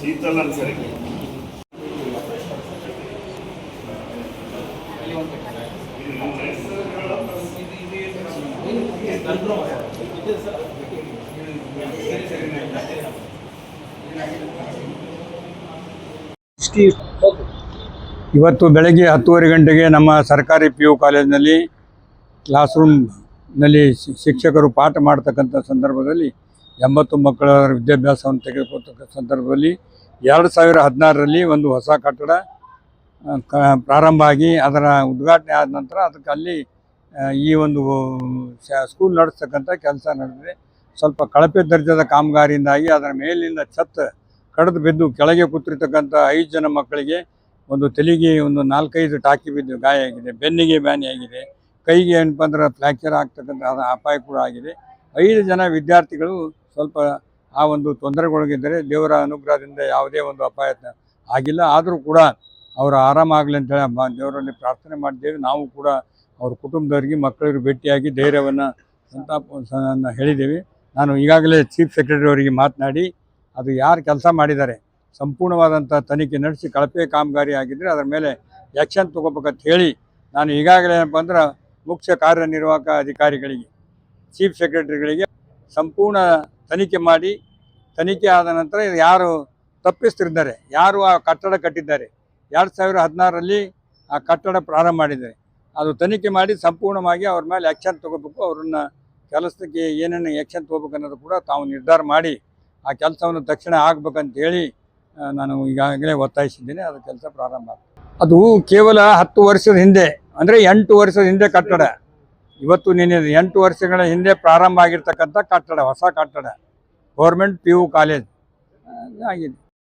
ಶೀತಲ್ ಅನ್ಸರಿ ಇವತ್ತು ಬೆಳಗ್ಗೆ 10:30 ಗಂಟೆಗೆ ನಮ್ಮ ಸರ್ಕಾರಿ PU ಕಾಲೇಜಿನಲ್ಲಿ ಕ್ಲಾಸ್ ರೂಮ್ನಲ್ಲಿ ಶಿಕ್ಷಕರು ಪಾಠ ಮಾಡ್ತಕ್ಕಂಥ ಸಂದರ್ಭದಲ್ಲಿ 80 ಮಕ್ಕಳ ವಿದ್ಯಾಭ್ಯಾಸವನ್ನು ತೆಗೆದುಕೊಳ್ತಕ್ಕ ಸಂದರ್ಭದಲ್ಲಿ 2016ರಲ್ಲಿ ಒಂದು ಹೊಸ ಕಟ್ಟಡ ಪ್ರಾರಂಭ ಆಗಿ ಅದರ ಉದ್ಘಾಟನೆ ಆದ ನಂತರ ಅದಕ್ಕೆ ಅಲ್ಲಿ ಈ ಒಂದು ಸ್ಕೂಲ್ ನಡೆಸ್ತಕ್ಕಂಥ ಕೆಲಸ ನಡೆದಿದೆ. ಸ್ವಲ್ಪ ಕಳಪೆ ದರ್ಜದ ಕಾಮಗಾರಿಯಿಂದಾಗಿ ಅದರ ಮೇಲಿನಿಂದ ಛತ್ ಕಡಿದು ಬಿದ್ದು ಕೆಳಗೆ ಕೂತಿರ್ತಕ್ಕಂಥ 5 ಜನ ಮಕ್ಕಳಿಗೆ ಒಂದು ತಲೆಗೆ ಒಂದು 4-5 ಟಾಕಿ ಬಿದ್ದು ಗಾಯ ಆಗಿದೆ, ಬೆನ್ನಿಗೆ ಬ್ಯಾನಿಯಾಗಿದೆ, ಕೈಗೆ ಏನಪ್ಪ ಅಂದ್ರೆ ಫ್ರ್ಯಾಕ್ಚರ್ ಆಗ್ತಕ್ಕಂಥ ಅಪಾಯ ಕೂಡ ಆಗಿದೆ. 5 ಜನ ವಿದ್ಯಾರ್ಥಿಗಳು ಸ್ವಲ್ಪ ಆ ಒಂದು ತೊಂದರೆಗೊಳಗಿದ್ದರೆ ದೇವರ ಅನುಗ್ರಹದಿಂದ ಯಾವುದೇ ಒಂದು ಅಪಾಯ ಆಗಿಲ್ಲ. ಆದರೂ ಕೂಡ ಅವರು ಆರಾಮಾಗಲಿ ಅಂತೇಳಿ ದೇವರಲ್ಲಿ ಪ್ರಾರ್ಥನೆ ಮಾಡಿದ್ದೇವೆ. ನಾವು ಕೂಡ ಅವ್ರ ಕುಟುಂಬದವರಿಗೆ ಮಕ್ಕಳಿಗೆ ಭೇಟಿಯಾಗಿ ಧೈರ್ಯವನ್ನು ಸಂತಾಪವನ್ನು ಹೇಳಿದ್ದೇವೆ. ನಾನು ಈಗಾಗಲೇ ಚೀಫ್ ಸೆಕ್ರೆಟರಿ ಅವರಿಗೆ ಮಾತನಾಡಿ ಅದು ಯಾರು ಕೆಲಸ ಮಾಡಿದ್ದಾರೆ ಸಂಪೂರ್ಣವಾದಂಥ ತನಿಖೆ ನಡೆಸಿ ಕಳಪೆ ಕಾಮಗಾರಿ ಆಗಿದ್ದರೆ ಅದರ ಮೇಲೆ ಆ್ಯಕ್ಷನ್ ತೊಗೋಬೇಕಂತ ಹೇಳಿ ನಾನು ಈಗಾಗಲೇ ಏನಪ್ಪ ಅಂದ್ರೆ ಮುಖ್ಯ ಕಾರ್ಯನಿರ್ವಾಹಕ ಅಧಿಕಾರಿಗಳಿಗೆ ಚೀಫ್ ಸೆಕ್ರೆಟರಿಗಳಿಗೆ ಸಂಪೂರ್ಣ ತನಿಖೆ ಮಾಡಿ ತನಿಖೆ ಆದ ನಂತರ ಯಾರು ತಪ್ಪಿಸ್ತಿದ್ದಾರೆ, ಯಾರು ಆ ಕಟ್ಟಡ ಕಟ್ಟಿದ್ದಾರೆ 2016ರಲ್ಲಿ ಆ ಕಟ್ಟಡ ಪ್ರಾರಂಭ ಮಾಡಿದ್ದಾರೆ ಅದು ತನಿಖೆ ಮಾಡಿ ಸಂಪೂರ್ಣವಾಗಿ ಅವ್ರ ಮೇಲೆ ಆ್ಯಕ್ಷನ್ ತೊಗೋಬೇಕು. ಅವ್ರನ್ನ ಕೆಲಸಕ್ಕೆ ಏನೇನು ಆ್ಯಕ್ಷನ್ ತೊಗೋಬೇಕು ಅನ್ನೋದು ಕೂಡ ತಾವು ನಿರ್ಧಾರ ಮಾಡಿ ಆ ಕೆಲಸವನ್ನು ತಕ್ಷಣ ಆಗ್ಬೇಕಂತ ಹೇಳಿ ನಾನು ಈಗಾಗಲೇ ಒತ್ತಾಯಿಸಿದ್ದೇನೆ. ಅದು ಕೆಲಸ ಪ್ರಾರಂಭ ಆಗ್ತದೆ. ಅದು ಕೇವಲ 10 ವರ್ಷದ ಹಿಂದೆ ಅಂದರೆ 8 ವರ್ಷದ ಹಿಂದೆ ಕಟ್ಟಡ. ಇವತ್ತು ನಿನ್ನೆ 8 ವರ್ಷಗಳ ಹಿಂದೆ ಪ್ರಾರಂಭ ಆಗಿರ್ತಕ್ಕಂಥ ಕಟ್ಟಡ, ಹೊಸ ಕಟ್ಟಡ, ಗೌರ್ಮೆಂಟ್ PU ಕಾಲೇಜ್ ಆಗಿದೆ.